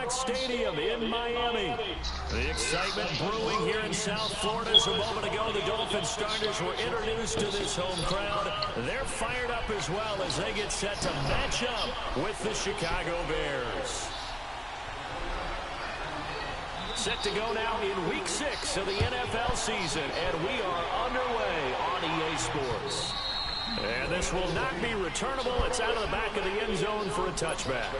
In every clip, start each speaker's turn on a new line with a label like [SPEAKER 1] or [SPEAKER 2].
[SPEAKER 1] Gillette Stadium in Miami. The excitement brewing here in South Florida. As a moment ago, the Dolphins starters were introduced to this home crowd. They're fired up as well as they get set to match up with the Chicago Bears. Set to go now in Week 6 of the NFL season, and we are underway on EA Sports. And this will not be returnable. It's out of the back of the end zone for a touchback.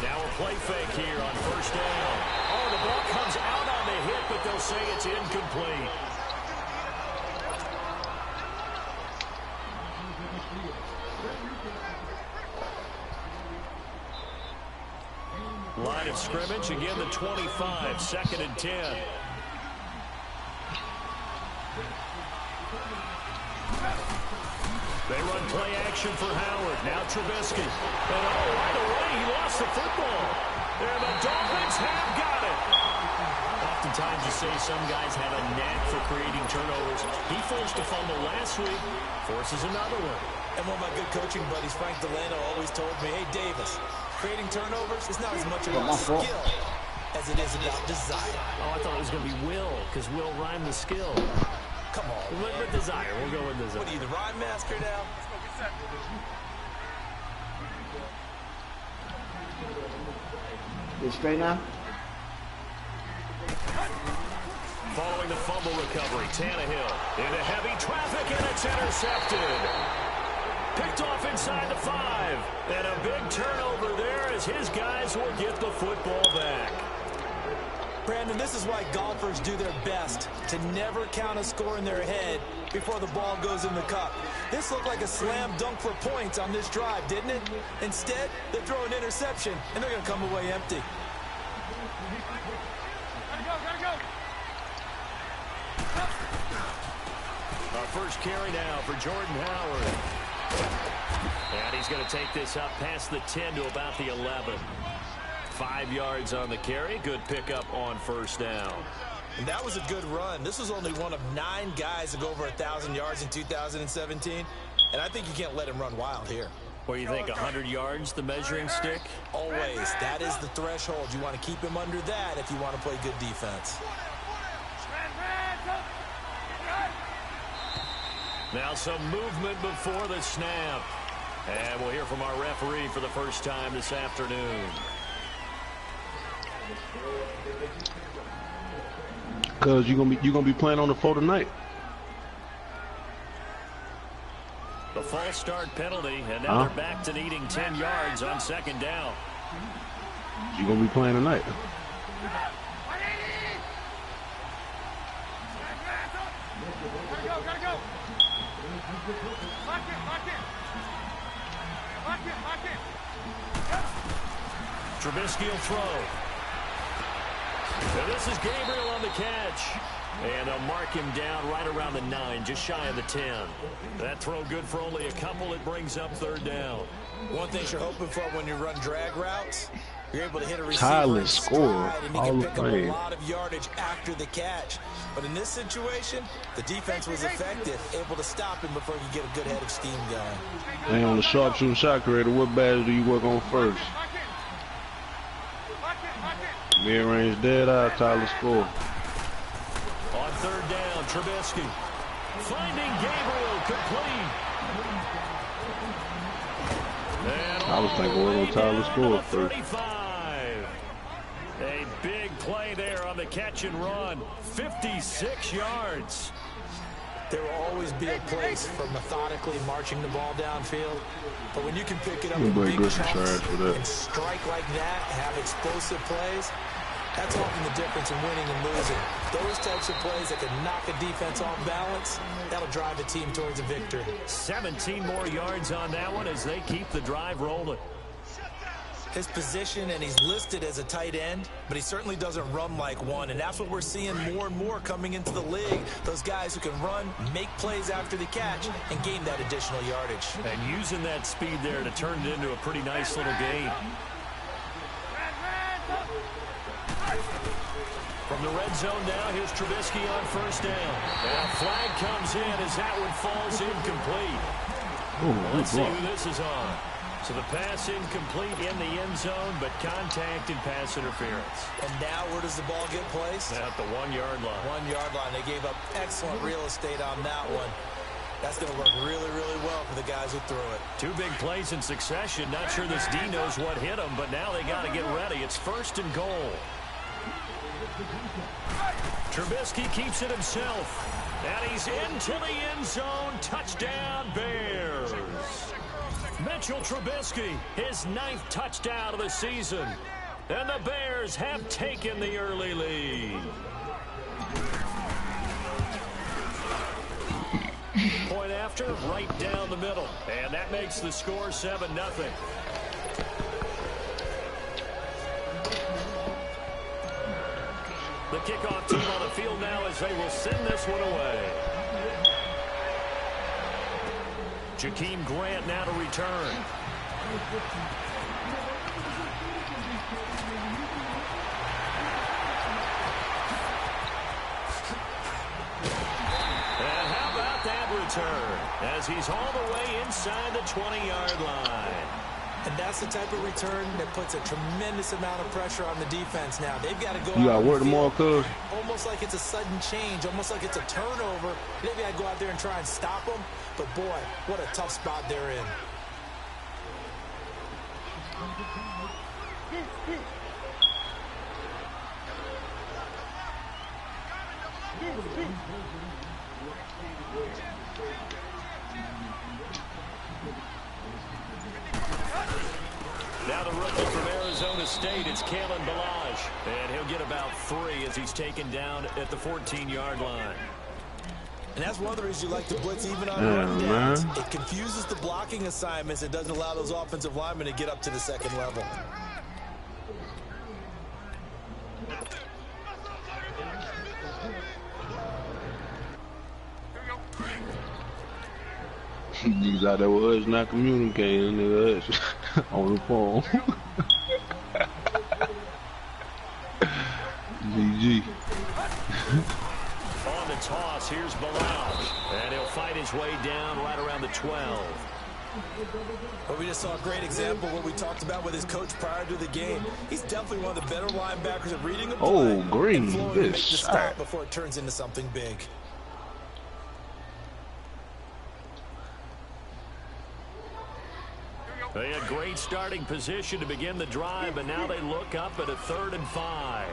[SPEAKER 1] Now a play fake here on first down. Oh, the ball comes out on the hit, but they'll say it's incomplete. Line of scrimmage, again the 25, 2nd and 10. They run play action for Howard. Now Trubisky. And right away, he lost the football. And the Dolphins have got it. Oftentimes you say some guys have a knack for creating turnovers. He forced a fumble last week, forces another one.
[SPEAKER 2] And one of my good coaching buddies, Frank Delano, always told me, hey, Davis, creating turnovers is not as much about skill as it is about desire.
[SPEAKER 1] Oh, I thought it was going to be will, because will rhyme with skill.
[SPEAKER 2] Come on.
[SPEAKER 1] With desire. We'll go with desire.
[SPEAKER 2] What are you, the rhyme master now?
[SPEAKER 3] Get straight now.
[SPEAKER 1] Following the fumble recovery, Tannehill into heavy traffic, and it's intercepted. Picked off inside the 5. And a big turnover there as his guys will get the football back.
[SPEAKER 2] Brandon, this is why golfers do their best to never count a score in their head before the ball goes in the cup. This looked like a slam dunk for points on this drive, didn't it? Instead, they throw an interception, and they're going to come away empty.
[SPEAKER 4] Gotta go.
[SPEAKER 1] Our first carry now for Jordan Howard. And he's going to take this up past the 10 to about the 11. 5 yards on the carry. Good pickup on first down.
[SPEAKER 2] And that was a good run. This was only one of 9 guys to go over 1,000 yards in 2017. And I think you can't let him run wild here.
[SPEAKER 1] What do you think, 100 yards, the measuring stick?
[SPEAKER 2] Always. That is the threshold. You want to keep him under that if you want to play good defense.
[SPEAKER 1] Now some movement before the snap. And we'll hear from our referee for the first time this afternoon.
[SPEAKER 5] Because you're gonna be playing on the floor tonight.
[SPEAKER 1] The false start penalty, and now they're back to needing 10 yards on second down.
[SPEAKER 5] You're gonna be playing tonight.
[SPEAKER 4] Gotta go. Lock it.
[SPEAKER 1] Trubisky will throw. And this is Gabriel on the catch. And they'll mark him down right around the 9, just shy of the 10. That throw good for only a couple. It brings up third down.
[SPEAKER 2] One thing you're hoping for when you run drag routes, you're able to hit a receiver in stride, and you can pick up a lot of yardage after the catch. But in this situation, the defense was effective, able to stop him before you get a good head of steam going.
[SPEAKER 5] And on the sharpshooting shot creator, what badge do you work on first? Mid-range dead eye, Tyler score.
[SPEAKER 1] On third down, Trubisky finding Gabriel complete.
[SPEAKER 5] I was thinking we're going to Tyler score first.
[SPEAKER 1] 35. A big play there on the catch and run. 56 yards.
[SPEAKER 2] There will always be a place for methodically marching the ball downfield. But when you can pick it up in big chunks and strike like that, have explosive plays, that's often the difference in winning and losing. Those types of plays that can knock a defense off balance, that'll drive a team towards a victory.
[SPEAKER 1] 17 more yards on that one as they keep the drive rolling.
[SPEAKER 2] his position, and he's listed as a tight end, but he certainly doesn't run like one, and that's what we're seeing more and more coming into the league. Those guys who can run, make plays after the catch, and gain that additional yardage.
[SPEAKER 1] And using that speed there to turn it into a pretty nice little game. From the red zone now, here's Trubisky on first down. And a flag comes in as that one falls incomplete. Let's see who this is on. So the pass incomplete in the end zone, but contact and pass interference.
[SPEAKER 2] And now where does the ball get placed?
[SPEAKER 1] At the 1 yard line.
[SPEAKER 2] 1 yard line. They gave up excellent real estate on that one. That's going to work really, really well for the guys who threw it.
[SPEAKER 1] 2 big plays in succession. Not sure this D knows what hit him, but now they got to get ready. It's first and goal. Trubisky keeps it himself. And he's into the end zone. Touchdown, Bears. Mitchell Trubisky, his 9th touchdown of the season. And the Bears have taken the early lead. Point after, right down the middle. And that makes the score 7-0. The kickoff team on the field now as they will send this one away. Jakeem Grant now to return. And how about that return? As he's all the way inside the 20-yard line.
[SPEAKER 2] And that's the type of return that puts a tremendous amount of pressure on the defense now. They've got to go
[SPEAKER 5] you
[SPEAKER 2] out
[SPEAKER 5] got work tomorrow, cuz?
[SPEAKER 2] almost like it's a sudden change, almost like it's a turnover. Maybe I go out there and try and stop them. But, boy, what a tough spot they're in.
[SPEAKER 1] Now the rookie from Arizona State, it's Kalen Ballage. And he'll get about 3 as he's taken down at the 14-yard line.
[SPEAKER 2] And that's one of the reasons you like to blitz even on run downs. It confuses the blocking assignments. It doesn't allow those offensive linemen to get up to the second level.
[SPEAKER 5] Niggas out there with us not communicating, nigga, on the phone. GG.
[SPEAKER 1] On the toss, here's Ballage. And he'll fight his way down right around the 12.
[SPEAKER 2] But we just saw a great example of what we talked about with his coach prior to the game. He's definitely one of the better linebackers at reading a play.
[SPEAKER 5] Oh, green.
[SPEAKER 2] This stop before it turns into something big.
[SPEAKER 1] They had great starting position to begin the drive, but now they look up at a 3rd and 5.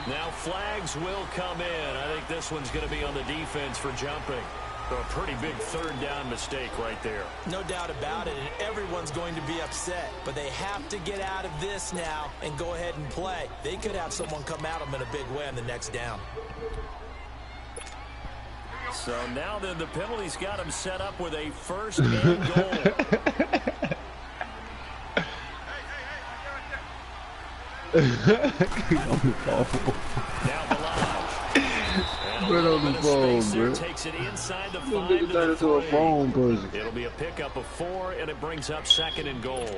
[SPEAKER 1] Now flags will come in. I think this one's going to be on the defense for jumping. So a pretty big 3rd down mistake right there.
[SPEAKER 2] No doubt about it, and everyone's going to be upset. But they have to get out of this now and go ahead and play. They could have someone come at them in a big way on the next down.
[SPEAKER 1] So now then the penalty's got him set up with a 1st and goal. Now Ballage.
[SPEAKER 5] Put on the phone, bro.
[SPEAKER 1] Takes it inside the 5
[SPEAKER 5] to the 3. A phone person.
[SPEAKER 1] It'll be a pickup of 4, and it brings up 2nd and goal.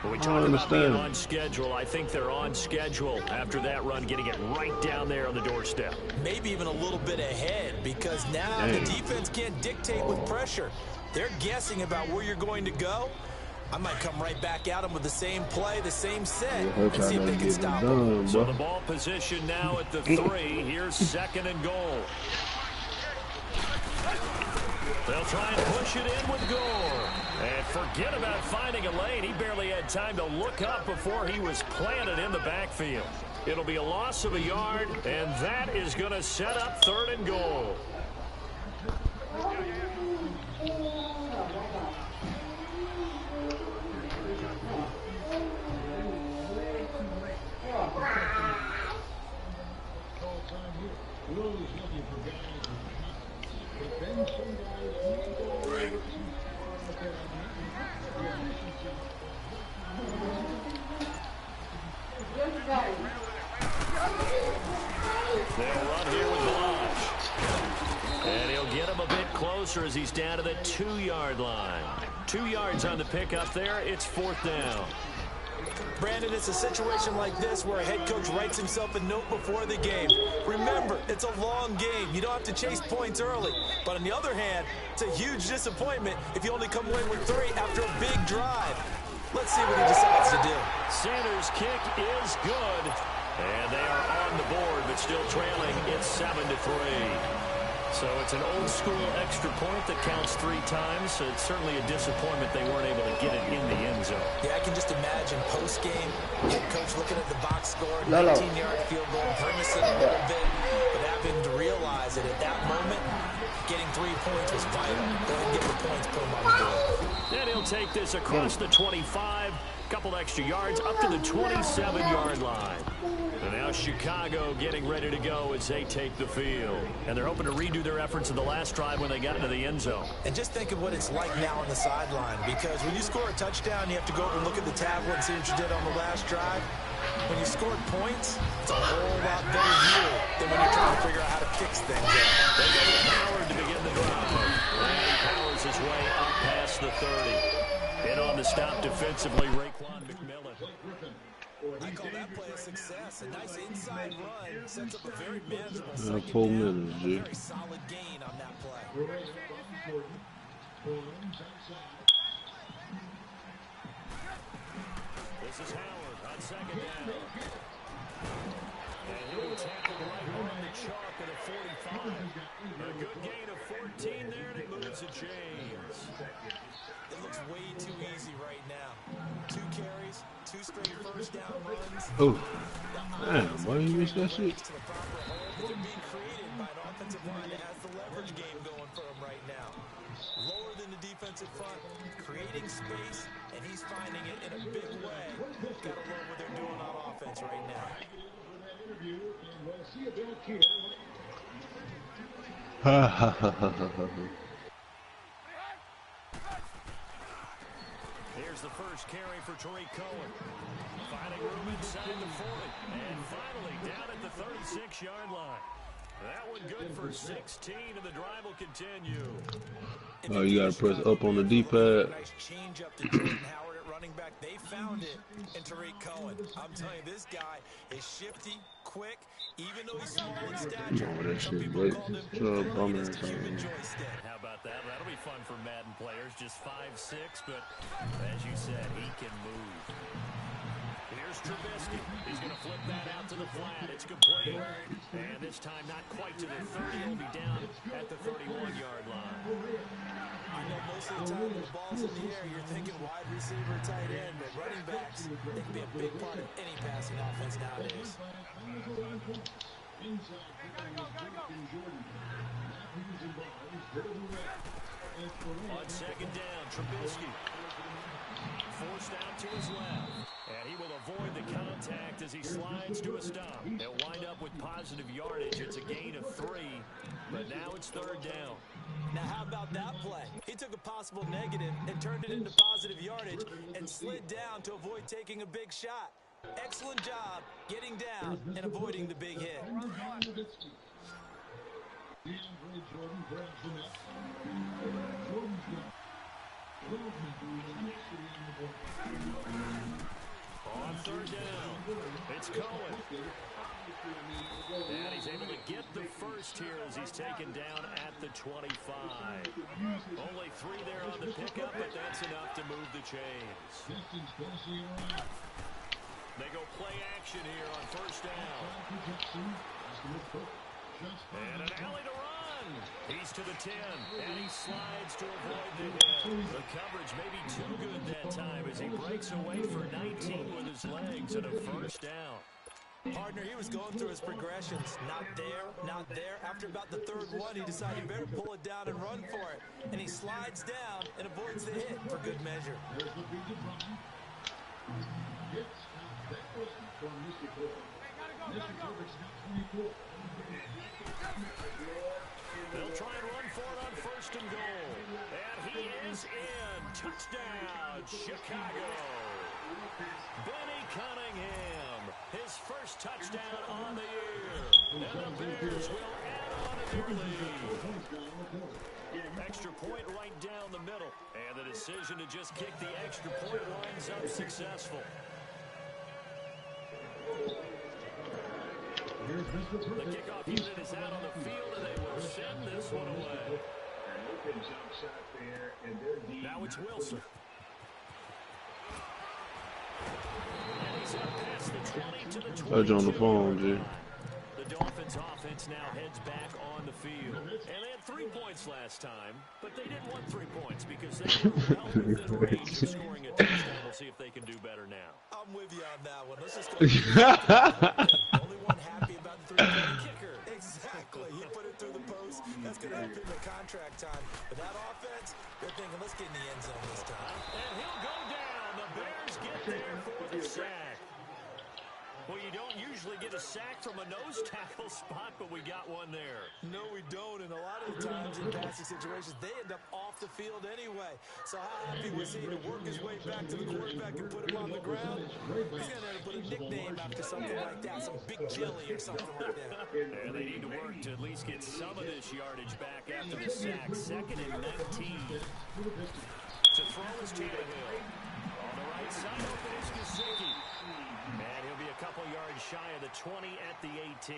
[SPEAKER 1] When we talk about being on schedule, I think they're on schedule after that run, getting it right down there on the doorstep.
[SPEAKER 2] Maybe even a little bit ahead, because now the defense can't dictate with pressure. They're guessing about where you're going to go. I might come right back at them with the same play, the same set, and see if they can stop them.
[SPEAKER 1] So the ball position now at the 3. Here's 2nd and goal. They'll try and push it in with Gore. And forget about finding a lane. He barely had time to look up before he was planted in the backfield. It'll be a loss of a yard, and that is going to set up 3rd and goal. closer as he's down to the 2-yard line. 2 yards on the pickup there. It's 4th down.
[SPEAKER 2] Brandon, it's a situation like this where a head coach writes himself a note before the game. Remember, it's a long game. You don't have to chase points early. But on the other hand, it's a huge disappointment if you only come away with 3 after a big drive. Let's see what he decides to do.
[SPEAKER 1] Sanders' kick is good. And they are on the board, but still trailing. It's 7-3. So it's an old-school extra point that counts 3 times. So it's certainly a disappointment they weren't able to get it in the end zone.
[SPEAKER 2] Yeah, I can just imagine post-game, head coach looking at the box score, 19-yard field goal, grimacing a little bit, but having to realize that at that moment, getting 3 points was vital. Go ahead and get the points, put them on the board.
[SPEAKER 1] And he'll take this across the 25. Couple extra yards up to the 27-yard line. And now Chicago getting ready to go as they take the field. And they're hoping to redo their efforts in the last drive when they got into the end zone.
[SPEAKER 2] And just think of what it's like now on the sideline, because when you score a touchdown, you have to go over and look at the tablet and see what you did on the last drive. When you scored points, it's a whole lot better view than when you're trying to figure out how to fix things up.
[SPEAKER 1] They go to Howard to begin the drive. And he powers his way up past the 30. In on the stop defensively, Raekwon McMillan.
[SPEAKER 2] I call that play a success. A nice inside run sets up a very manageable
[SPEAKER 5] 4 minutes, G.
[SPEAKER 2] very solid gain on that play.
[SPEAKER 1] This is Howard on 2nd down. And he'll tackle right on the chalk at a 45. A good gain of 14 there, and it moves the chains.
[SPEAKER 2] It looks way too easy right now. 2 carries, 2 straight first down runs.
[SPEAKER 5] Oh, damn, why you missed that shit?
[SPEAKER 2] To the proper hole, but they're being created by an offensive line that has the leverage game going for him right now. Lower than the defensive front, creating space, and he's finding it in a big way. Gotta love what they're doing on offense right now.
[SPEAKER 5] Ha ha ha ha ha.
[SPEAKER 1] Here's the first carry for Tariq Cohen. Finding room inside the 40. And finally down at the 36-yard line. That one good for 16, and the drive will continue.
[SPEAKER 5] Oh, you gotta press up on the D-pad.
[SPEAKER 2] Nice change up to Jordan Howard at running back. They found it in Tariq Cohen. I'm telling you, this guy is shifty, quick, even though he's small in stature. Some people called him the greatest human joystick.
[SPEAKER 1] How about that? That'll be fun for Madden players. Just 5'6", but as you said, he can move. Here's Trubisky. He's going to flip that out to the flat. It's complete. And this time not quite to the 30. He'll be down at the 31-yard line.
[SPEAKER 2] I know most of the time when the ball's in the air, you're thinking wide receiver, tight end, but running backs, they can be a big part of any passing offense nowadays.
[SPEAKER 1] On 2nd down, Trubisky. Forced out to his left. And he will avoid the contact as he slides to a stop. He'll wind up with positive yardage. It's a gain of 3, but now it's 3rd down.
[SPEAKER 2] Now how about that play? He took a possible negative and turned it into positive yardage and slid down to avoid taking a big shot. Excellent job getting down and avoiding the big hit.
[SPEAKER 1] On 3rd down, it's Cohen. And he's able to get the first here as he's taken down at the 25. Only 3 there on the pickup, but that's enough to move the chains. They go play action here on 1st down. And an alley to run. He's to the 10, and he slides to avoid the hit. The coverage may be too good that time as he breaks away for 19 with his legs and a 1st down.
[SPEAKER 2] Partner, he was going through his progressions. Not there, not there. After about the 3rd one, he decided he better pull it down and run for it. And he slides down and avoids the hit for good measure.
[SPEAKER 1] They'll try and run for it on 1st and goal. And he is in. Touchdown, Chicago. Benny Cunningham, his first touchdown on the year. And the Bears will add on to their lead. extra point right down the middle. And the decision to just kick the extra point winds up successful. The kickoff unit is out on the field, and they will send this one away. Now it's Wilson. And he's up past the 20 to the 22.
[SPEAKER 5] Touch on the phone, G.
[SPEAKER 1] The Dolphins offense now heads back on the field. And they had 3 points last time, but they didn't want 3 points because they were well within range of scoring a touchdown. We'll see if they can do better now.
[SPEAKER 2] I'm with you on that one. Let's just go. Only one happy about the three-point kicker. Exactly. He put it through the post. That's going to help him in contract time. But that offense, they're thinking, let's get in the end zone this time.
[SPEAKER 1] And he'll go down. The Bears get there for the sack. Well, you don't usually get a sack from a nose tackle spot, but we got one there.
[SPEAKER 2] No, we don't. And a lot of the times in passing situations, they end up off the field anyway. So how happy was he to work his way back to the quarterback and put him on the ground? He's going to have to put a nickname after something like that, some Big Jelly or something like that.
[SPEAKER 1] And they need to work to at least get some of this yardage back after the sack. 2nd and 19. To throw is Tannehill. On the right side, open is Gesicki. And he'll be a couple yards shy of the 20 at the 18.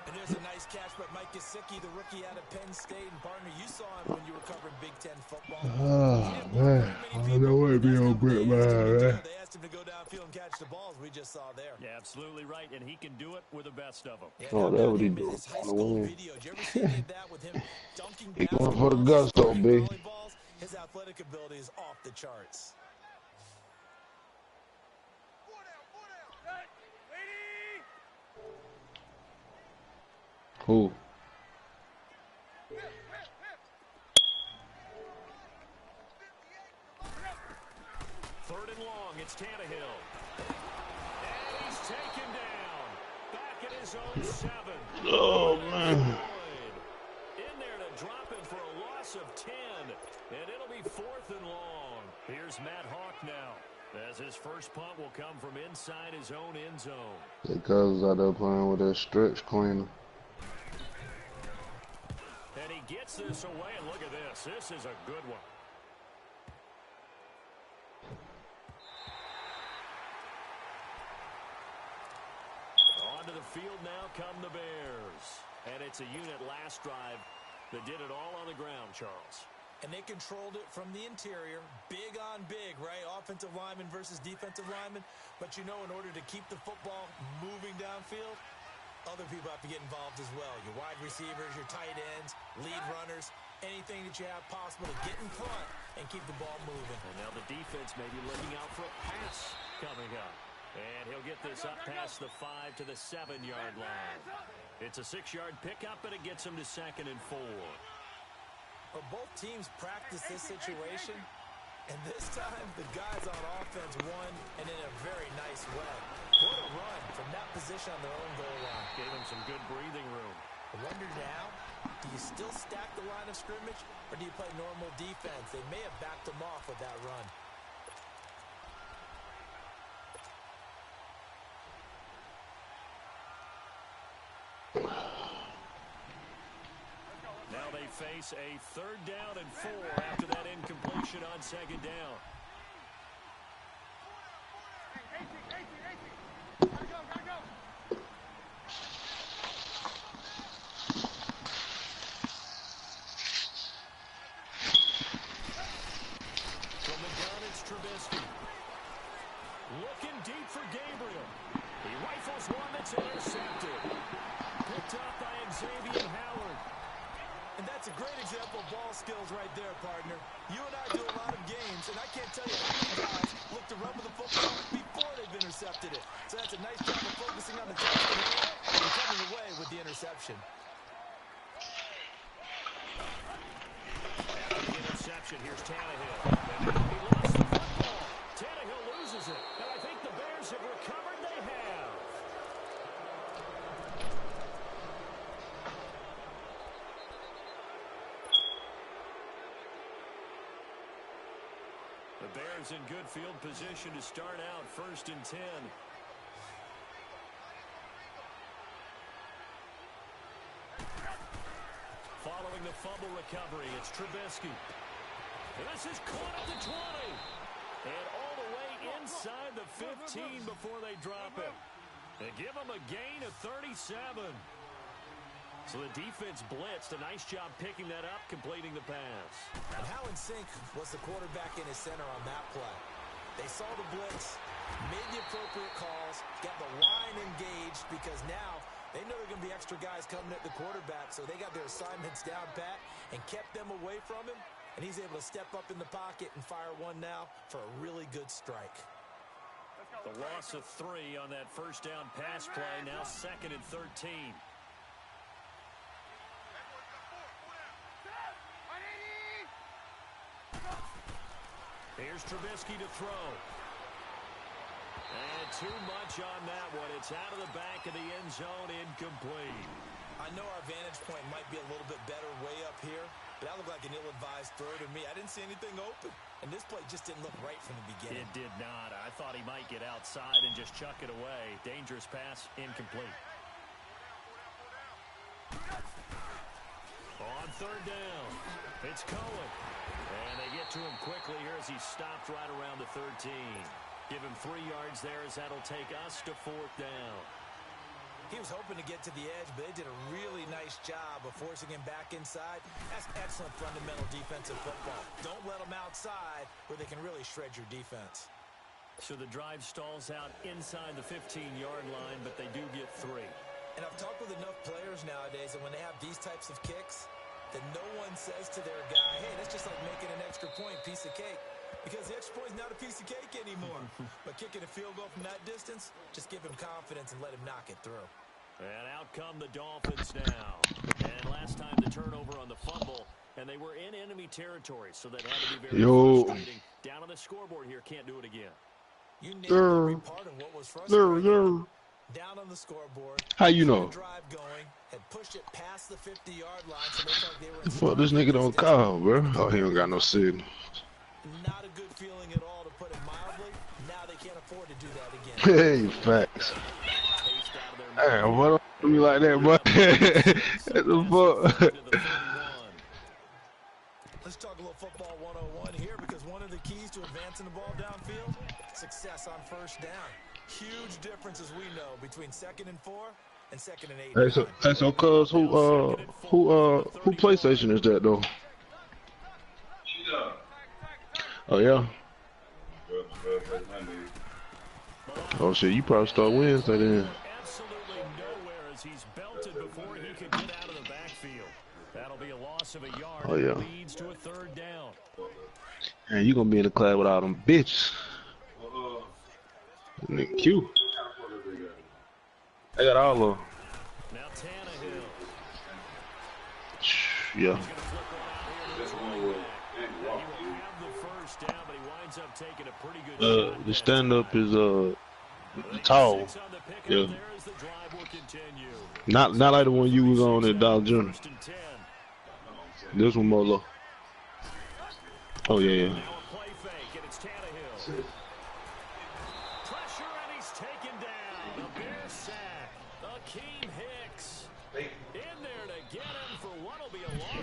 [SPEAKER 2] And there's a nice catch by Mike Gesicki, the rookie out of Penn State. And partner, you saw him when you were covering Big Ten football.
[SPEAKER 5] Oh, man. I don't know what to be on Britt, man.
[SPEAKER 2] They asked him to go downfield and catch the balls we just saw there.
[SPEAKER 1] Yeah, absolutely right, and he can do it with the best of them.
[SPEAKER 2] Yeah,
[SPEAKER 5] Oh, that what he do.
[SPEAKER 2] His high school video. Did you ever see any of that with him dunking
[SPEAKER 5] He going for the gusto, B.
[SPEAKER 2] volleyballs? His athletic ability is off the charts.
[SPEAKER 5] Who?
[SPEAKER 1] Third and long, it's Tannehill. And he's taken down. Back at his own 7.
[SPEAKER 5] Oh, man.
[SPEAKER 1] In there to drop it for a loss of 10. And it'll be 4th and long. Here's Matt Hawk now, as his first punt will come from inside his own end zone.
[SPEAKER 5] Because out there playing with that stretch cleaner.
[SPEAKER 1] And he gets this away, and look at this. This is a good one. Onto the field now come the Bears. And it's a unit last drive that did it all on the ground, Charles.
[SPEAKER 2] And they controlled it from the interior. Big on big, right? Offensive lineman versus defensive lineman. But you know, in order to keep the football moving downfield, other people have to get involved as well. Your wide receivers, your tight ends, lead runners, anything that you have possible to get in front and keep the ball moving.
[SPEAKER 1] And now the defense may be looking out for a pass coming up. And he'll get this up past the 5 to the 7-yard line. It's a 6-yard pickup, and it gets him to 2nd and 4.
[SPEAKER 2] But both teams practice this situation, and this time the guys on offense won, and in a very nice way. What a run from that position on their own goal line.
[SPEAKER 1] Gave him some good breathing room.
[SPEAKER 2] I wonder now, do you still stack the line of scrimmage, or do you play normal defense? They may have backed him off with that run.
[SPEAKER 1] Now they face a 3rd down and 4 after that incompletion on 2nd down.
[SPEAKER 4] Gotta go.
[SPEAKER 1] From the gun, it's Trubisky. Looking deep for Gabriel. He rifles one that's intercepted. Picked up by Xavier Howard.
[SPEAKER 2] And that's a great example of ball skills right there, partner. You and I do a lot of games, and I can't tell you how many guys look to run with the football before they've intercepted it. So that's a nice job of focusing on the task at hand and coming away with the interception.
[SPEAKER 1] After the interception, here's Tannehill. And he lost the football. Tannehill loses it. And I think the Bears have recovered. They have. The Bears in good field position to start out 1st and 10. Following the fumble recovery. It's Trubisky. This is caught at the 20. And all the way inside the 15 before they drop him. They give him a gain of 37. So the defense blitzed. A nice job picking that up, completing the pass.
[SPEAKER 2] And how in sync was the quarterback in his center on that play? They saw the blitz, made the appropriate calls, got the line engaged because now they know there are going to be extra guys coming at the quarterback, so they got their assignments down pat and kept them away from him, and he's able to step up in the pocket and fire one now for a really good strike.
[SPEAKER 1] The loss of 3 on that first down pass play, now 2nd and 13. Here's Trubisky to throw. And too much on that one. It's out of the back of the end zone, incomplete.
[SPEAKER 2] I know our vantage point might be a little bit better way up here, but that looked like an ill-advised throw to me. I didn't see anything open, and this play just didn't look right from the beginning.
[SPEAKER 1] It did not. I thought he might get outside and just chuck it away. Dangerous pass, incomplete. On 3rd down, it's Cohen. And they get to him quickly here as he stopped right around the 13. Give him 3 yards there as that'll take us to 4th down.
[SPEAKER 2] He was hoping to get to the edge, but they did a really nice job of forcing him back inside. That's excellent fundamental defensive football. Don't let them outside where they can really shred your defense.
[SPEAKER 1] So the drive stalls out inside the 15-yard line, but they do get 3.
[SPEAKER 2] And I've talked with enough players nowadays, and when they have these types of kicks, that no one says to their guy, hey, that's just like making an extra point, piece of cake. Because the extra point is not a piece of cake anymore. But kicking a field goal from that distance, just give him confidence and let him knock it through.
[SPEAKER 1] And out come the Dolphins now. And last time the turnover on the fumble, and they were in enemy territory, so that had to be very frustrating. Down on the scoreboard here, can't do it again.
[SPEAKER 2] You named every part of what was frustrating. Down on the scoreboard.
[SPEAKER 5] How you know?
[SPEAKER 2] Drive going, had pushed it past the 50-yard line, so they felt they were in
[SPEAKER 5] Fuck, this nigga don't call, bro. Oh, he don't got no signal.
[SPEAKER 2] Not a good feeling at all, to put it mildly. Now they can't afford to do that again.
[SPEAKER 5] Hey, facts. Hey, what do me like that, boy? What the fuck?
[SPEAKER 2] Let's talk a little football 101 here, because one of the keys to advancing the ball downfield, success on 1st down. Huge difference, as we know, between 2nd and 4 and 2nd and 8.
[SPEAKER 5] Hey, so, cuz, who PlayStation is that though? Oh yeah. Oh shit, you probably start Wednesday then.
[SPEAKER 1] Absolutely nowhere as he's belted before he could get out of the backfield. That'll be a loss of a yard.
[SPEAKER 5] Oh yeah.
[SPEAKER 1] Leads to a 3rd down.
[SPEAKER 5] Man, you gonna be in the class with all them bitches. Nigga Q. I got all of them.
[SPEAKER 1] Now Tannehill.
[SPEAKER 5] Yeah. The stand-up is tall. Yeah. Not like the one you was on at Dollar General. This one more low. Oh yeah.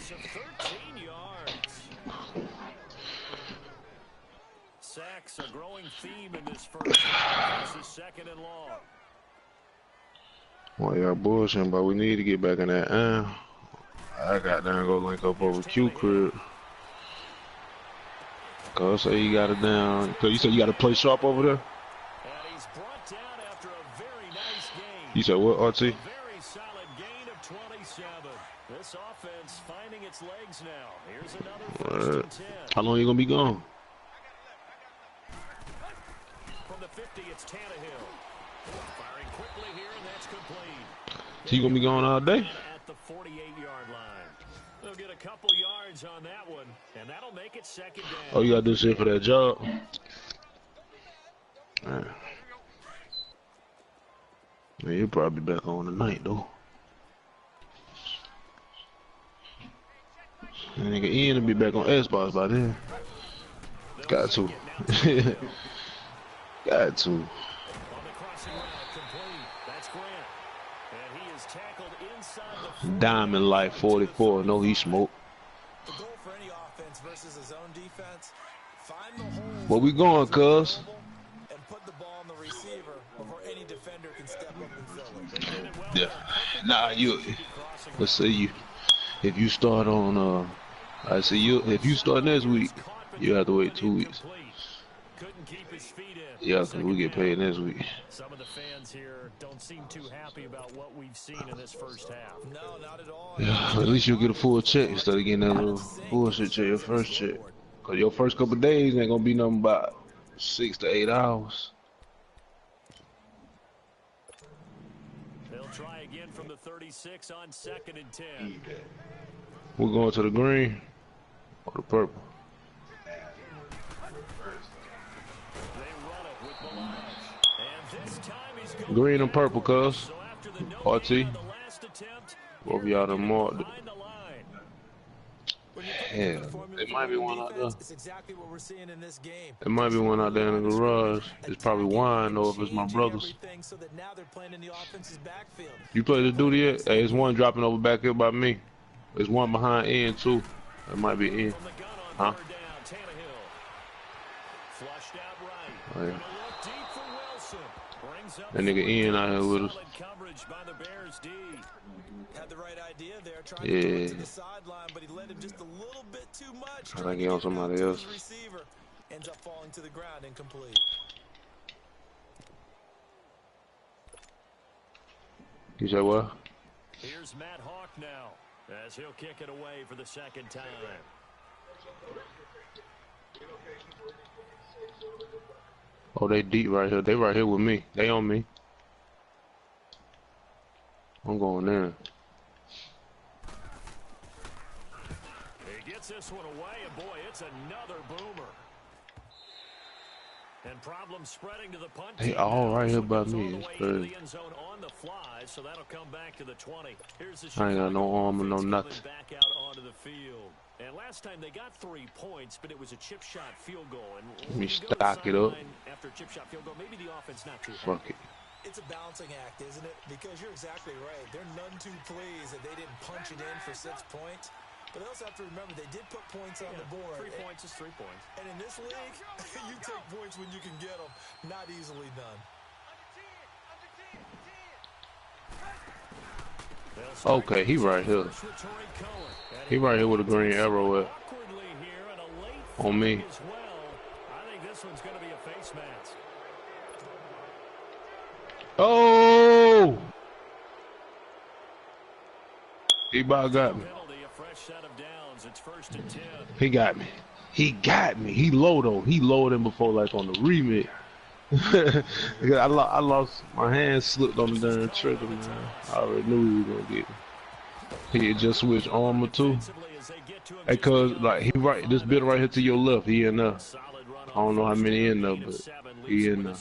[SPEAKER 1] Of 13 yards. Sacks, a growing theme in this first half. This is 2nd and long.
[SPEAKER 5] Well, y'all bullshitting, but we need to get back in that. I got down go link up over Q crib. Cause say you got it down. Cause you said you got to play sharp over there.
[SPEAKER 1] And he's brought down after a very nice game.
[SPEAKER 5] You said what, RT?
[SPEAKER 1] Very solid gain of 27. This offense finding its legs now. Here's another 1st and 10.
[SPEAKER 5] How long you gonna be gone?
[SPEAKER 1] From the 50, it's Tannehill. Firing quickly here, and that's complete.
[SPEAKER 5] So you gonna be gone all day?
[SPEAKER 1] At the 48-yard line. They'll get a couple yards on that one, and that'll make it 2nd down.
[SPEAKER 5] Oh, you gotta do shit for that job? Man, you'll probably be back on tonight, though. And nigga Ian will be back on Xbox by then. Got to. Got to. Diamond Life 44. No, he smoked.
[SPEAKER 2] Find the holes
[SPEAKER 5] Where we going, cuz?
[SPEAKER 2] and put the ball on the receiver before any defender can step up and fill it.
[SPEAKER 1] They did it well
[SPEAKER 5] Yeah.
[SPEAKER 1] there. Perfect
[SPEAKER 5] Nah,
[SPEAKER 1] place
[SPEAKER 5] you.
[SPEAKER 1] to be crossing
[SPEAKER 5] Let's
[SPEAKER 1] routes.
[SPEAKER 5] say you. If you start on I see you. If you start next week, you have to wait 2 weeks.
[SPEAKER 1] Couldn't keep his feet in.
[SPEAKER 5] Yeah, cause
[SPEAKER 1] Second
[SPEAKER 5] we get
[SPEAKER 1] down.
[SPEAKER 5] paid next week.
[SPEAKER 1] Some of the fans here don't seem too happy about what we've seen in this first half.
[SPEAKER 2] No, not at all.
[SPEAKER 5] Yeah, at least you'll get a full check instead of getting that little bullshit check your first check. Cause your first couple days ain't gonna be nothing but 6 to 8 hours.
[SPEAKER 1] They'll try again from the 36 on 2nd and 10.
[SPEAKER 5] We're going to the green or the purple.
[SPEAKER 1] They run it with Balaj. And this time he's going
[SPEAKER 5] Green and purple,
[SPEAKER 1] backwards.
[SPEAKER 5] cuz.
[SPEAKER 1] So after the no
[SPEAKER 5] RT.
[SPEAKER 1] gain on the last attempt,
[SPEAKER 5] Both of
[SPEAKER 1] here
[SPEAKER 5] y'all
[SPEAKER 1] they
[SPEAKER 5] done
[SPEAKER 1] get
[SPEAKER 5] marked it.
[SPEAKER 1] behind the line.
[SPEAKER 2] When you put
[SPEAKER 5] Yeah,
[SPEAKER 2] together a formula
[SPEAKER 5] there
[SPEAKER 2] for
[SPEAKER 5] might be
[SPEAKER 2] winning
[SPEAKER 5] one out
[SPEAKER 2] defense,
[SPEAKER 5] there.
[SPEAKER 2] it's exactly what we're seeing in this game.
[SPEAKER 5] There might be one out there in the garage. It's probably wine, or if it's my brother's.
[SPEAKER 2] So that now they're playing in the offense's backfield.
[SPEAKER 5] You play the duty yet? Hey, there's one dropping over back here by me. There's one behind N too. That might be N.
[SPEAKER 1] From the gun on
[SPEAKER 5] Huh?
[SPEAKER 1] third down, Tannehill. Flushed out right.
[SPEAKER 5] Oh, yeah.
[SPEAKER 1] Gonna look deep for Wilson. Brings up
[SPEAKER 5] That nigga N out here with us.
[SPEAKER 1] solid coverage by the Bears D.
[SPEAKER 2] Had the right idea there, trying
[SPEAKER 5] Yeah.
[SPEAKER 2] to throw it to the sideline, but he led him just a little bit too much.
[SPEAKER 5] I think he on somebody else.
[SPEAKER 2] Receiver ends up falling to the ground incomplete.
[SPEAKER 5] You say what?
[SPEAKER 1] Here's Matt Hawk now, as he'll kick it away for the second time.
[SPEAKER 5] Oh, they deep right here. They right here with me. They on me. I'm going in.
[SPEAKER 1] He gets this one away, and boy, it's another boomer. And problems spreading to the punt
[SPEAKER 5] They
[SPEAKER 1] team
[SPEAKER 5] all
[SPEAKER 1] now.
[SPEAKER 5] right here
[SPEAKER 1] This
[SPEAKER 5] by
[SPEAKER 1] one goes
[SPEAKER 5] me.
[SPEAKER 1] all the
[SPEAKER 5] It's
[SPEAKER 1] way into
[SPEAKER 5] crazy.
[SPEAKER 1] the end zone on the fly, so that'll come back to the 20. Here's the
[SPEAKER 5] I ain't got no
[SPEAKER 1] Chicago
[SPEAKER 5] arm or no
[SPEAKER 1] offense
[SPEAKER 5] nothing.
[SPEAKER 1] coming back out onto the field. And last time they got 3 points, but it was a chip shot field goal. And
[SPEAKER 5] Let me
[SPEAKER 1] when you go to the
[SPEAKER 5] stock it up.
[SPEAKER 1] sideline after a chip shot field goal, maybe the offense not too
[SPEAKER 5] Fuck
[SPEAKER 1] happy.
[SPEAKER 5] it.
[SPEAKER 2] It's a balancing act, isn't it? Because you're exactly right. They're none too pleased that they didn't punch it in for 6 points. But they also have to remember they did put points on the board.
[SPEAKER 1] 3 points is 3 points.
[SPEAKER 2] And in this league, you take points when you can get them. Not easily done.
[SPEAKER 5] Okay, he right here. He right here with a green arrow at. On me.
[SPEAKER 1] I think this one's going to be a face mask.
[SPEAKER 5] Oh! He about got me.
[SPEAKER 1] Penalty, a fresh set of downs. It's 1st and 10.
[SPEAKER 5] He got me. He got me. He low though. He lowered him before, like on the remix. I lost my hand, slipped on the darn trigger, man. I already knew he was gonna get me. He had just switched armor too. Hey, cuz like he right, this bit right here to your left. He in there. I don't know how many in there, but he in there.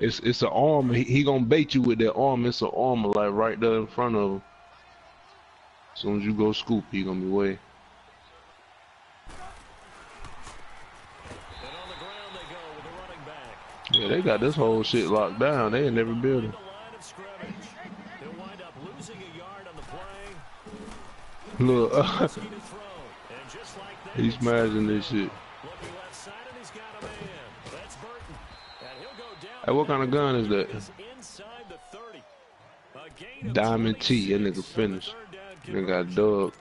[SPEAKER 5] It's an armor. He gonna bait you with that armor. It's an armor like right there in front of him. As soon as you go scoop, he gonna be way.
[SPEAKER 1] And on the ground they go with the running back.
[SPEAKER 5] Yeah, they got this whole shit locked down. They in every building.
[SPEAKER 1] The line of scrimmage. They'll wind up losing a yard on the play.
[SPEAKER 5] Look,
[SPEAKER 1] Risky to throw. And just like that,
[SPEAKER 5] he's smashing this shit.
[SPEAKER 1] looking left side, and he's got a man. That's Burton. And he'll go down.
[SPEAKER 5] Hey, what kind of gun is that?
[SPEAKER 1] Inside the 30. A gain of
[SPEAKER 5] Diamond T, that
[SPEAKER 1] 26
[SPEAKER 5] nigga finished.
[SPEAKER 1] on the third down
[SPEAKER 5] They got
[SPEAKER 1] conversion.
[SPEAKER 5] dub.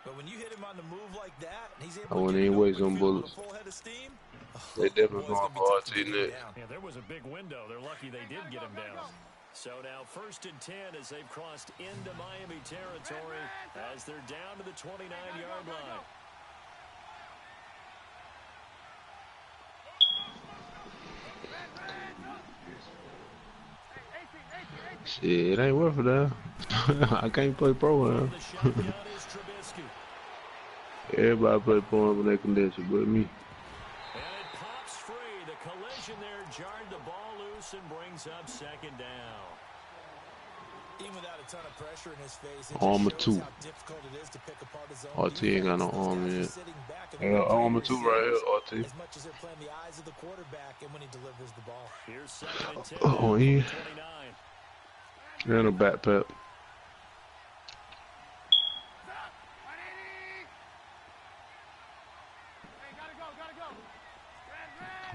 [SPEAKER 2] But when you hit him on the move like that, and he's
[SPEAKER 5] I
[SPEAKER 2] able
[SPEAKER 5] wouldn't
[SPEAKER 2] to
[SPEAKER 5] even
[SPEAKER 2] get
[SPEAKER 5] waste
[SPEAKER 2] it
[SPEAKER 5] them
[SPEAKER 2] open field with
[SPEAKER 5] bullets.
[SPEAKER 2] a full head of steam,
[SPEAKER 5] They definitely
[SPEAKER 2] boy, it's
[SPEAKER 5] going
[SPEAKER 2] gonna be
[SPEAKER 5] for
[SPEAKER 2] tough to
[SPEAKER 5] RT
[SPEAKER 2] get him
[SPEAKER 5] next.
[SPEAKER 2] down.
[SPEAKER 1] Yeah, there was a big window. They're lucky they did get him down. So now 1st and 10 as they've crossed into Miami territory as they're down to the 29-yard line.
[SPEAKER 5] Shit, it ain't worth it now. I can't play pro now.
[SPEAKER 1] The shotgun is Trubisky.
[SPEAKER 5] Everybody play pro when they condition, but me.
[SPEAKER 1] And it pops free. The collision there jarred the ball loose and brings up 2nd down.
[SPEAKER 2] Even without a ton of pressure in his face, it
[SPEAKER 5] Armor
[SPEAKER 2] just shows
[SPEAKER 5] 2.
[SPEAKER 2] how difficult it is to pick apart his own
[SPEAKER 5] RT ain't got no
[SPEAKER 2] defense. Those
[SPEAKER 5] armor
[SPEAKER 2] guys are
[SPEAKER 5] yet.
[SPEAKER 2] sitting back and
[SPEAKER 5] Yeah,
[SPEAKER 2] waiting for
[SPEAKER 5] armor
[SPEAKER 2] the
[SPEAKER 5] 2 right here,
[SPEAKER 2] receivers
[SPEAKER 5] RT.
[SPEAKER 2] as much as they're playing the eyes of the quarterback and when he delivers the ball.
[SPEAKER 1] Here's 2nd and 10
[SPEAKER 5] Oh,
[SPEAKER 1] from
[SPEAKER 5] yeah.
[SPEAKER 1] the 29.
[SPEAKER 5] And a backpack.
[SPEAKER 4] Hey, gotta go, gotta go.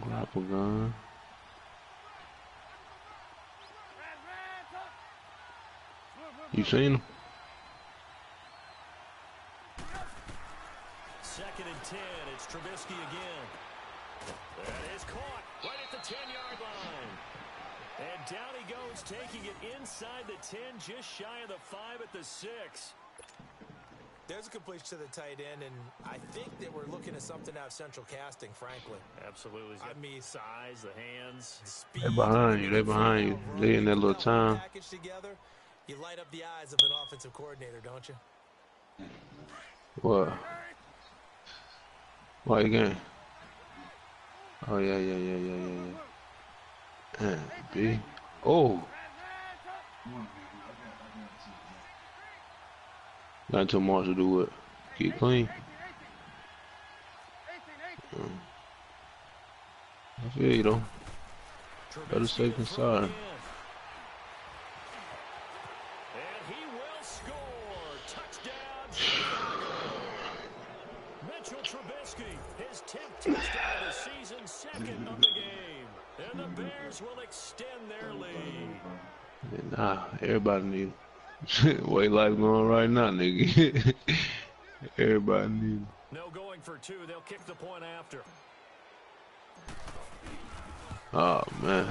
[SPEAKER 5] Grapple gun. You seen him?
[SPEAKER 1] 2nd and 10. It's Trubisky again. That is caught right at the 10-yard line. And down he goes, taking it inside the 10, just shy of the 5 at the 6.
[SPEAKER 2] There's a completion to the tight end, and I think that we're looking at something out of central casting, frankly.
[SPEAKER 1] Absolutely. I mean, size, the hands, speed.
[SPEAKER 5] They behind you. They behind you. They in that little time.
[SPEAKER 2] Package together, you light up the eyes of an offensive coordinator, don't you?
[SPEAKER 5] What? What again? Oh yeah. And B. Oh. Not too much to do with get clean. I feel you though. Better safe than sorry.
[SPEAKER 1] And he will score. Touchdown, Chicago. Mitchell Trubisky, his 10th touchdown of the season, 2nd of the game. And the Bears will extend their lead.
[SPEAKER 5] Nah, everybody need it. Way life going right now, nigga. Everybody need it.
[SPEAKER 1] No going for 2. They'll kick the point after.
[SPEAKER 5] Oh man.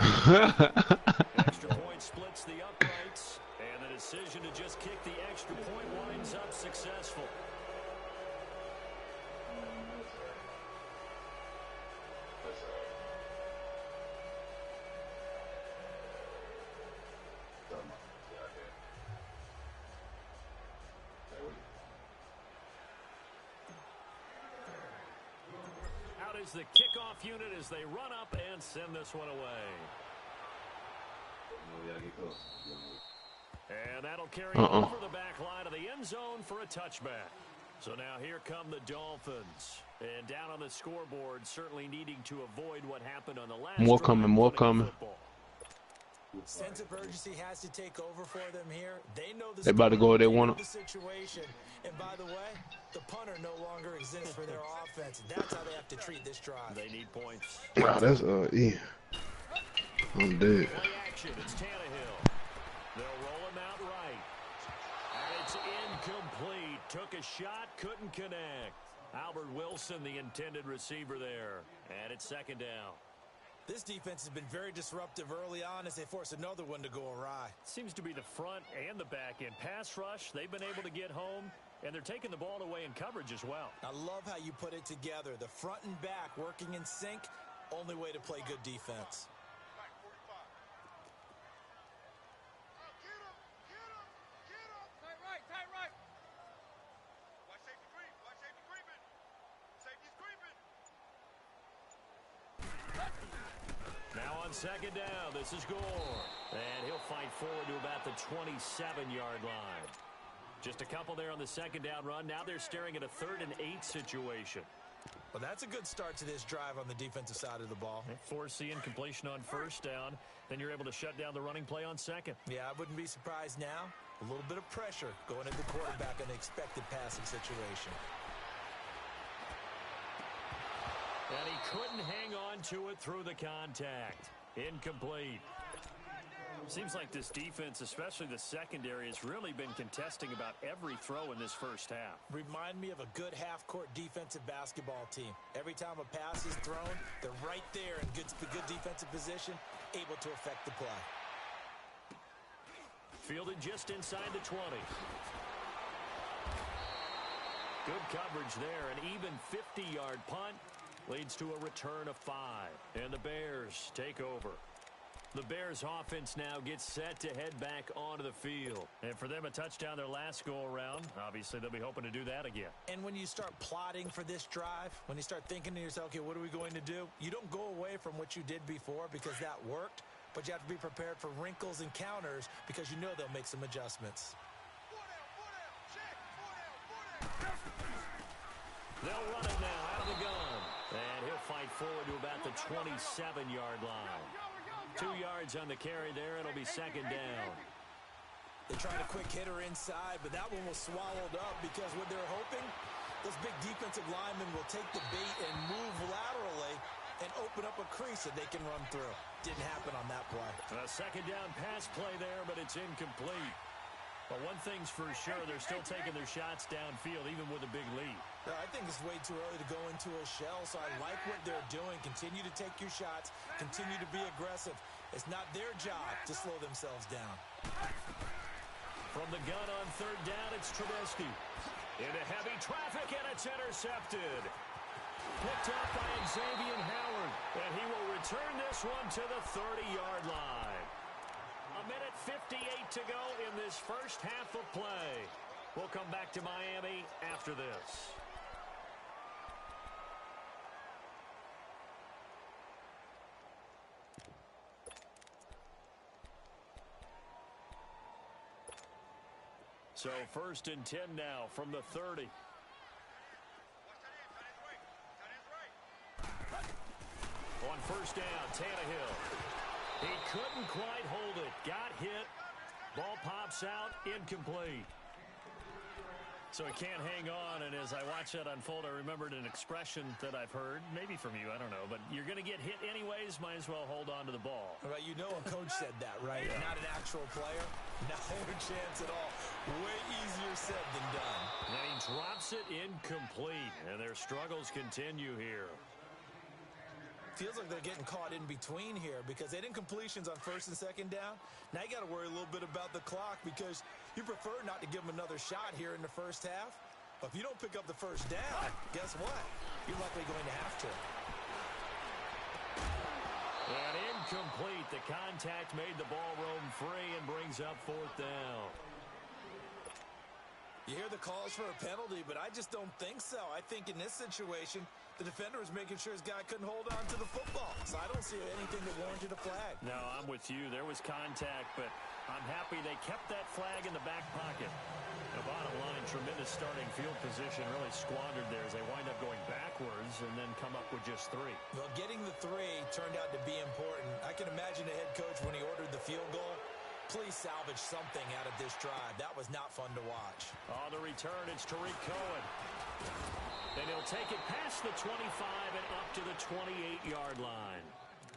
[SPEAKER 1] Extra point splits the uprights, and the decision to just kick the extra point winds up successful. Out is the kickoff unit as they run up and send this one away. And that'll carry over the back line of the end zone for a touchback. So now here come the Dolphins. And down on the scoreboard, certainly needing to avoid what happened on the last
[SPEAKER 5] More
[SPEAKER 1] drive,
[SPEAKER 5] coming.
[SPEAKER 1] football.
[SPEAKER 2] Sense of urgency has to take over for them here. They know
[SPEAKER 5] They about to go where they want
[SPEAKER 2] the situation. And by the way, the punter no longer exists for their offense. That's how they have to treat this drive.
[SPEAKER 1] They need points.
[SPEAKER 5] Wow, that's yeah. I'm dead.
[SPEAKER 1] Play action. It's Tannehill. They'll roll him out right. And it's incomplete. Took a shot, couldn't connect. Albert Wilson, the intended receiver there. And it's 2nd down.
[SPEAKER 2] This defense has been very disruptive early on as they force another one to go awry.
[SPEAKER 1] Seems to be the front and the back end. Pass rush, they've been able to get home, and they're taking the ball away in coverage as well.
[SPEAKER 2] I love how you put it together. The front and back working in sync, only way to play good defense.
[SPEAKER 4] Tight right. Watch safety creep. Watch safety creeping. Safety's creeping.
[SPEAKER 1] Now on 2nd down, this is Gore. And he'll fight forward to about the 27-yard line. Just a couple there on the 2nd down run. Now they're staring at a 3rd and 8 situation.
[SPEAKER 2] Well, that's a good start to this drive on the defensive side of the ball.
[SPEAKER 1] Foreseeing completion on 1st down. Then you're able to shut down the running play on 2nd.
[SPEAKER 2] Yeah, I wouldn't be surprised now. A little bit of pressure going into the quarterback in an expected passing situation.
[SPEAKER 1] And he couldn't hang on to it through the contact. Incomplete. Seems like this defense, especially the secondary, has really been contesting about every throw in this first half.
[SPEAKER 2] Remind me of a good half-court defensive basketball team. Every time a pass is thrown, they're right there in good defensive position, able to affect the play.
[SPEAKER 1] Fielded just inside the 20. Good coverage there. An even 50-yard punt leads to a return of 5. And the Bears take over. The Bears offense now gets set to head back onto the field. And for them, a touchdown their last go-around. Obviously, they'll be hoping to do that again.
[SPEAKER 2] And when you start plotting for this drive, when you start thinking to yourself, okay, what are we going to do? You don't go away from what you did before because that worked, but you have to be prepared for wrinkles and counters because you know they'll make some adjustments.
[SPEAKER 1] They'll run it now out of the gun. And he'll fight forward to about the 27-yard line. 2 yards on the carry there. It'll be 2nd down.
[SPEAKER 2] They tried a quick hitter inside, but that one was swallowed up because what they're hoping, those big defensive linemen will take the bait and move laterally and open open up a crease that they can run through. Didn't happen on that play.
[SPEAKER 1] A second down pass play there, but it's incomplete. But one thing's for sure, they're still taking their shots downfield, even with a big lead.
[SPEAKER 2] I think it's way too early to go into a shell, so I like what they're doing. Continue to take your shots. Continue to be aggressive. It's not their job to slow themselves down.
[SPEAKER 1] From the gun on third down, it's Trubisky. Into heavy traffic, and it's intercepted. Picked up by Xavier Howard, and he will return this one to the 30-yard line. 1:58 to go in this first half of play. We'll come back to Miami after this. So 1st and 10 now from the 30. On first down, Tannehill. He couldn't quite hold it. Got hit. Ball pops out. Incomplete. So he can't hang on, and as I watch that unfold, I remembered an expression that I've heard, maybe from you, I don't know, but you're going to get hit anyways, might as well hold on to the ball.
[SPEAKER 2] Right, you know a coach said that, right?
[SPEAKER 1] Yeah.
[SPEAKER 2] Not an actual player. Not a chance at all. Way easier said than done.
[SPEAKER 1] And he drops it incomplete, and their struggles continue here.
[SPEAKER 2] Feels like they're getting caught in between here because they did incompletions on first and second down. Now you got to worry a little bit about the clock because you prefer not to give them another shot here in the first half. But if you don't pick up the first down, guess what? You're likely going to have to.
[SPEAKER 1] And incomplete. The contact made the ball roam free and brings up 4th down.
[SPEAKER 2] You hear the calls for a penalty, but I just don't think so. I think in this situation, the defender was making sure his guy couldn't hold on to the football. So I don't see anything that warranted a flag.
[SPEAKER 1] No, I'm with you. There was contact, but I'm happy they kept that flag in the back pocket. The bottom line, tremendous starting field position, really squandered there as they wind up going backwards and then come up with just 3.
[SPEAKER 2] Well, getting the 3 turned out to be important. I can imagine the head coach when he ordered the field goal. Please salvage something out of this drive. That was not fun to watch.
[SPEAKER 1] On the return, it's Tariq Cohen. And he'll take it past the 25 and up to the 28-yard line.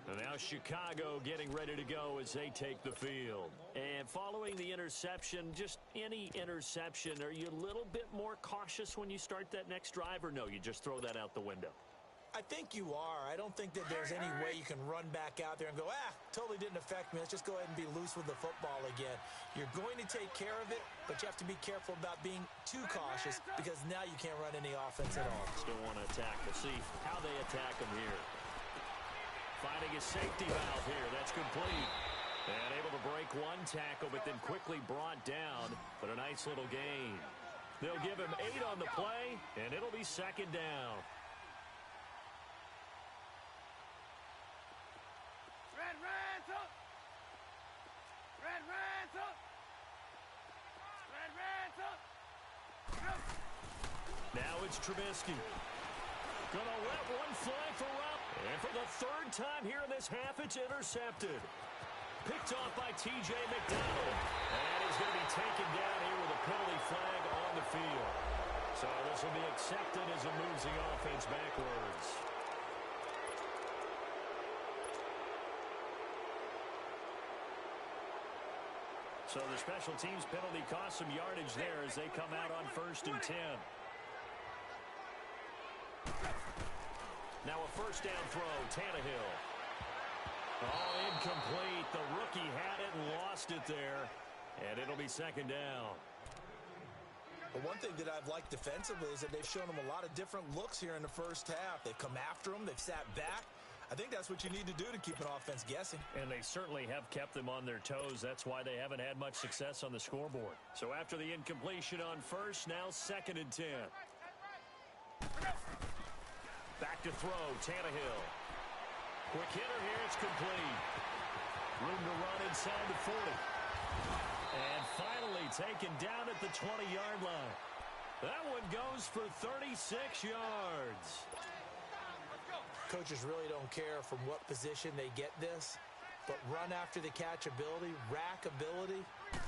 [SPEAKER 1] And now Chicago getting ready to go as they take the field. And following the interception, just any interception, are you a little bit more cautious when you start that next drive, or no, you just throw that out the window?
[SPEAKER 2] I think you are. I don't think that there's any way you can run back out there and go, totally didn't affect me. Let's just go ahead and be loose with the football again. You're going to take care of it, but you have to be careful about being too cautious because now you can't run any offense at all.
[SPEAKER 1] Still want to attack. We'll see how they attack them here. Finding a safety valve here. That's complete. And able to break one tackle, but then quickly brought down. But a nice little gain. They'll give him 8 on the play, and it'll be 2nd down. Now it's Trubisky. Gonna let one fly for up. And for the 3rd time here in this half, it's intercepted. Picked off by T.J. McDonald. And he's going to be taken down here with a penalty flag on the field. So this will be accepted as it moves the offense backwards. So the special teams penalty cost some yardage there as they come out on 1st and 10. Now a 1st down throw, Tannehill. Oh, incomplete. The rookie had it and lost it there. And it'll be 2nd down.
[SPEAKER 2] But one thing that I've liked defensively is that they've shown them a lot of different looks here in the first half. They've come after them. They've sat back. I think that's what you need to do to keep an offense guessing.
[SPEAKER 1] And they certainly have kept them on their toes. That's why they haven't had much success on the scoreboard. So after the incompletion on 1st, now 2nd and 10. Back to throw, Tannehill. Quick hitter here, it's complete. Room to run inside the 40. And finally taken down at the 20-yard line. That one goes for 36 yards.
[SPEAKER 2] Coaches really don't care from what position they get this, but run after the catch ability, rack ability,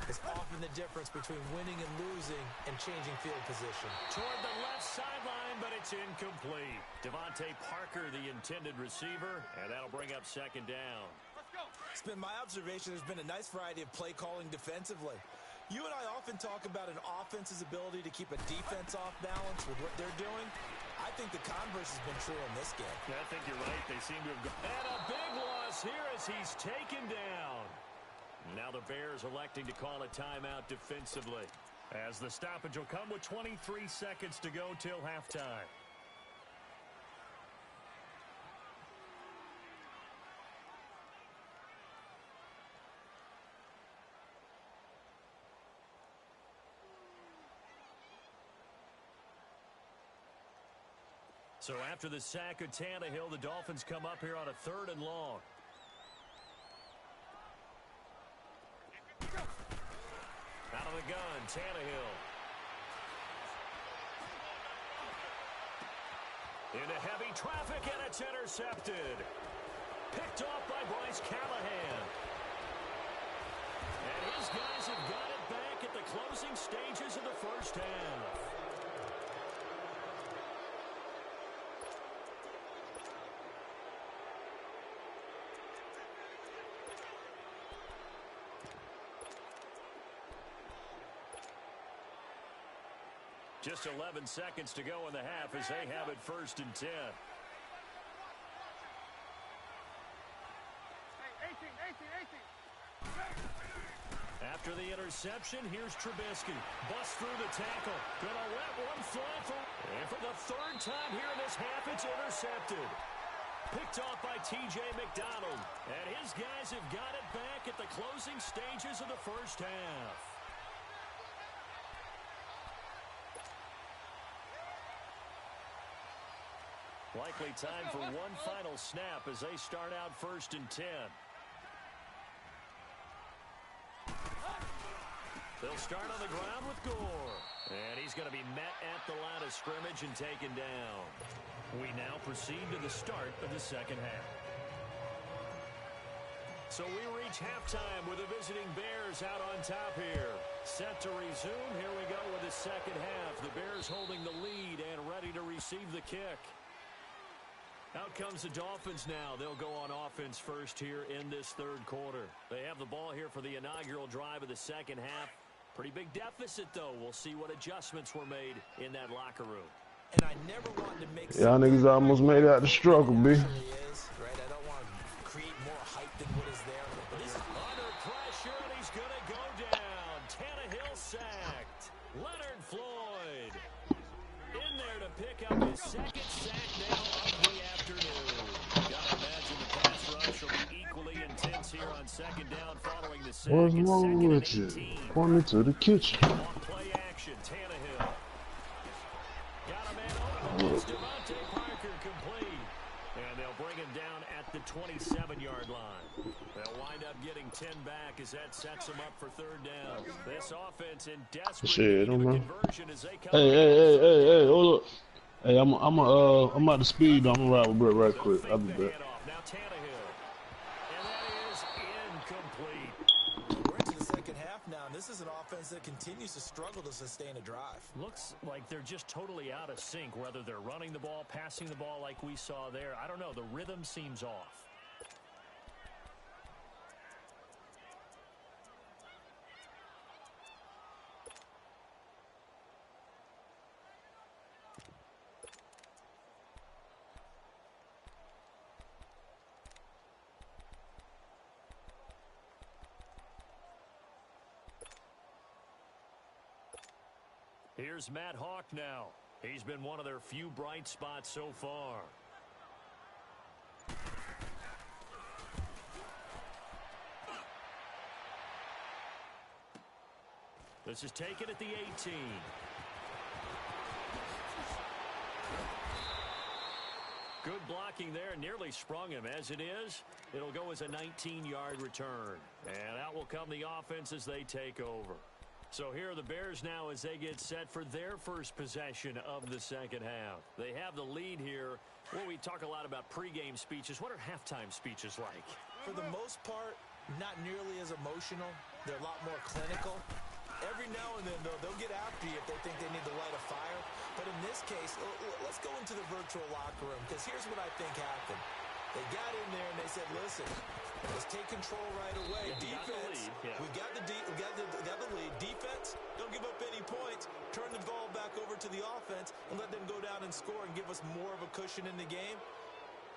[SPEAKER 2] is often the difference between winning and losing and changing field position.
[SPEAKER 1] Toward the left sideline, but it's incomplete. Devontae Parker, the intended receiver, and that'll bring up second down.
[SPEAKER 2] It's been my observation there's been a nice variety of play calling defensively. You and I often talk about an offense's ability to keep a defense off balance with what they're doing. I think the converse has been true in this game.
[SPEAKER 1] Yeah, I think you're right. They seem to have gone. And a big loss here as he's taken down. Now the Bears electing to call a timeout defensively, as the stoppage will come with 23 seconds to go till halftime. So after the sack of Tannehill, the Dolphins come up here on a 3rd and long. Out of the gun, Tannehill. Into heavy traffic, and it's intercepted. Picked off by Bryce Callahan. And his guys have got it back at the closing stages of the first half. Just 11 seconds to go in the half as they have it 1st and 10. After the interception, here's Trubisky. Busts through the tackle. Gonna let one fly and for the 3rd time here in this half, it's intercepted. Picked off by T.J. McDonald. And his guys have got it back at the closing stages of the first half. Likely time for one final snap as they start out 1st and 10. They'll start on the ground with Gore. And he's going to be met at the line of scrimmage and taken down. We now proceed to the start of the second half. So we reach halftime with the visiting Bears out on top here. Set to resume. Here we go with the second half. The Bears holding the lead and ready to receive the kick. Out comes the Dolphins now. They'll go on offense first here in this 3rd quarter. They have the ball here for the inaugural drive of the second half. Pretty big deficit, though. We'll see what adjustments were made in that locker room.
[SPEAKER 2] And I never wanted to make
[SPEAKER 5] y'all niggas almost made it out the struggle, B.
[SPEAKER 2] Right? I don't want to create more hype than what is there. But
[SPEAKER 1] he's under pressure, and he's going to go down. Tannehill sacked. Leonard Floyd in there to pick up his 2nd sack now of the afternoon. Gotta imagine the pass rush will be equally intense here on 2nd down following the sack.
[SPEAKER 5] What's wrong with you? Point me to the kitchen.
[SPEAKER 1] On play action, Tannehill. Got a man open. It's Devontae Parker complete. And they'll bring him down at the 27-yard line. They'll wind up getting 10 back as that sets them up for 3rd down. This offense in desperate need of a conversion as they come.
[SPEAKER 5] Hey, hold up. Hey, I'm out to speed. I'm gonna ride with Brett right quick. I'll be back.
[SPEAKER 1] Now Tannehill. And that is incomplete.
[SPEAKER 2] We're into the second half now, and this is an offense that continues to struggle to sustain a drive.
[SPEAKER 1] Looks like they're just totally out of sync, whether they're running the ball, passing the ball like we saw there. I don't know. The rhythm seems off. Here's Matt Hawk now. He's been one of their few bright spots so far. This is taken at the 18. Good blocking there. Nearly sprung him. As it is, it'll go as a 19-yard return. And out will come the offense as they take over. So here are the Bears now as they get set for their first possession of the second half. They have the lead here. Well, we talk a lot about pregame speeches. What are halftime speeches like?
[SPEAKER 2] For the most part, not nearly as emotional. They're a lot more clinical. Every now and then, though, they'll get after you if they think they need to light a fire. But in this case, let's go into the virtual locker room, because here's what I think happened. They got in there and they said, listen, let's take control right away. Defense, we got the lead. Defense, don't give up any points. Turn the ball back over to the offense and let them go down and score and give us more of a cushion in the game.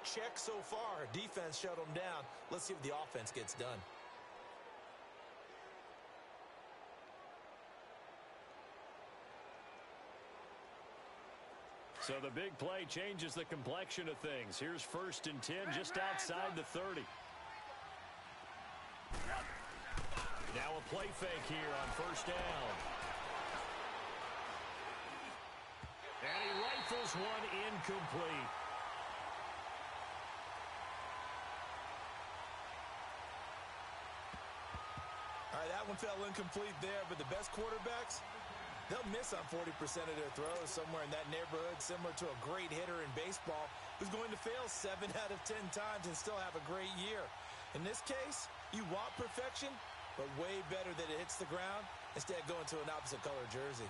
[SPEAKER 2] Check so far. Defense shut them down. Let's see if the offense gets done.
[SPEAKER 1] So the big play changes the complexion of things. Here's 1st and 10 just outside the 30. Now a play fake here on 1st down. And he rifles one incomplete.
[SPEAKER 2] All right, that one fell incomplete there, but the best quarterbacks, they'll miss on 40% of their throws, somewhere in that neighborhood, similar to a great hitter in baseball who's going to fail 7 out of 10 times and still have a great year. In this case, you want perfection, but way better that it hits the ground instead of going to an opposite color jersey.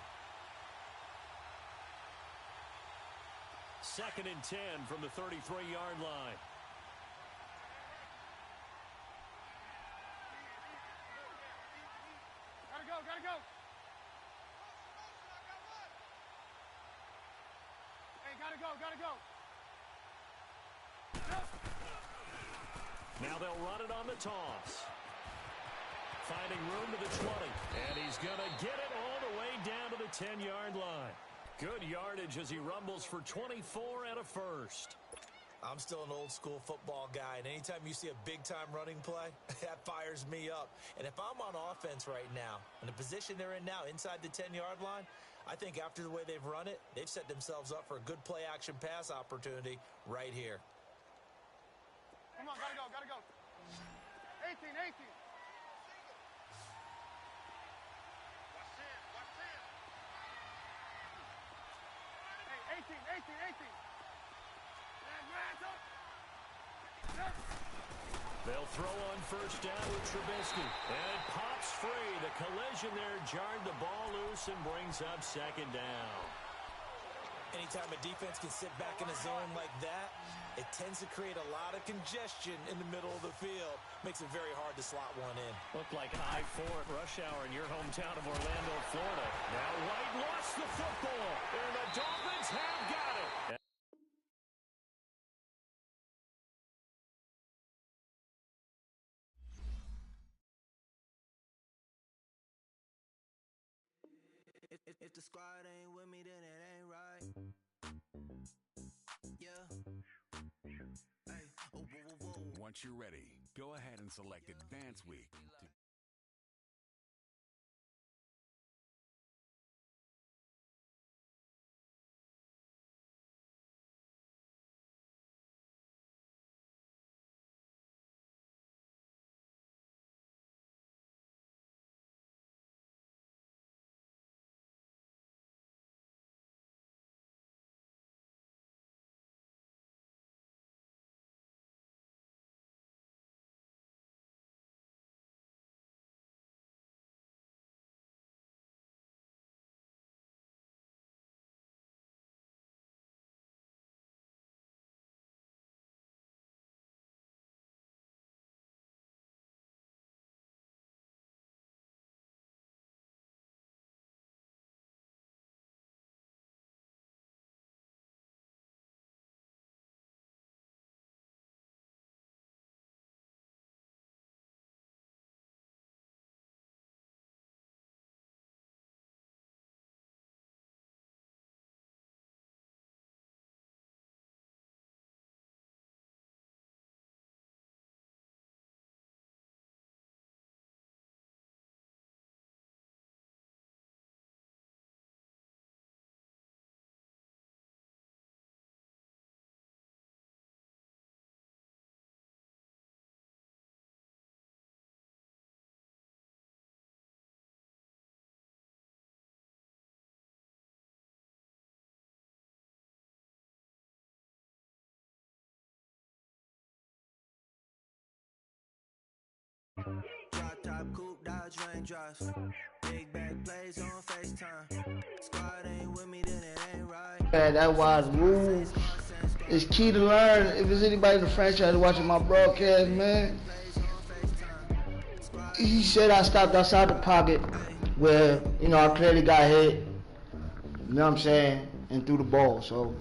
[SPEAKER 1] 2nd and 10 from the 33-yard line.
[SPEAKER 4] Gotta go. Hey, gotta go.
[SPEAKER 1] Now they'll run it on the toss. Finding room to the 20. And he's going to get it all the way down to the 10-yard line. Good yardage as he rumbles for 24 and a first.
[SPEAKER 2] I'm still an old-school football guy, and anytime you see a big-time running play, that fires me up. And if I'm on offense right now, in the position they're in now, inside the 10-yard line, I think after the way they've run it, they've set themselves up for a good play-action pass opportunity right here.
[SPEAKER 4] Come on, gotta go. 18.
[SPEAKER 6] Watch 10.
[SPEAKER 4] Hey, 18.
[SPEAKER 1] They'll throw on 1st down with Trubisky. And it pops free. The collision there jarred the ball loose and brings up 2nd down.
[SPEAKER 2] Anytime a defense can sit back in a zone like that, it tends to create a lot of congestion in the middle of the field. Makes it very hard to slot one in.
[SPEAKER 1] Looked like I-4 at rush hour in your hometown of Orlando, Florida. Now White lost the football, and the Dolphins have got it.
[SPEAKER 7] If the squad ain't with me, then it ain't right. Yeah. Hey. Oh, whoa, whoa, whoa.
[SPEAKER 8] Once you're ready, go ahead and select Advance Week.
[SPEAKER 7] Drop top coupe, Dodge dodge raindrops. Big back plays on FaceTime. Squad ain't with me, then it ain't right.
[SPEAKER 3] Yeah, that was rule. It's key to learn. If there's anybody in the franchise watching my broadcast, man, he said I stopped outside the pocket where, you know, I clearly got hit, you know what I'm saying, and threw the ball. So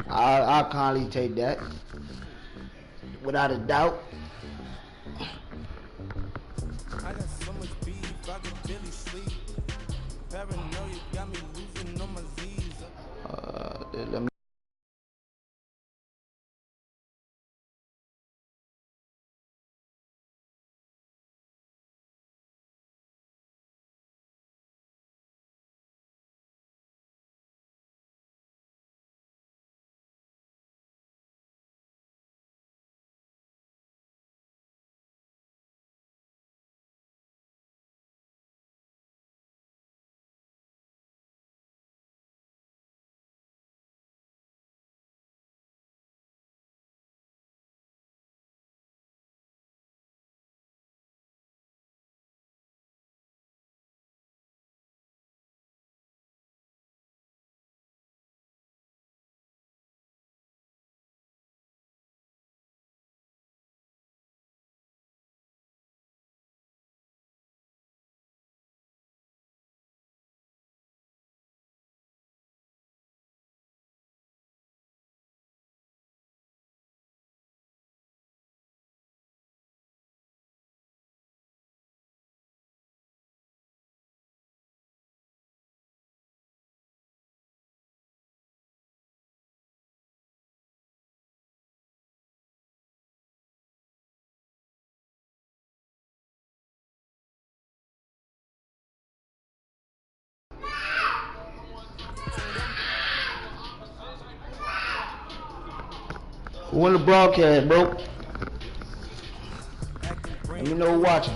[SPEAKER 3] I'll kindly take that, without a doubt.
[SPEAKER 7] I got so much beef, I could barely sleep. Paranoia got me losing on my Z's.
[SPEAKER 3] Let me who in the broadcast, bro? Let me know who watching.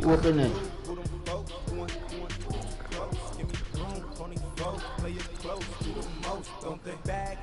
[SPEAKER 3] Who up in there?
[SPEAKER 7] Play it close, do the most, don't they? Bag,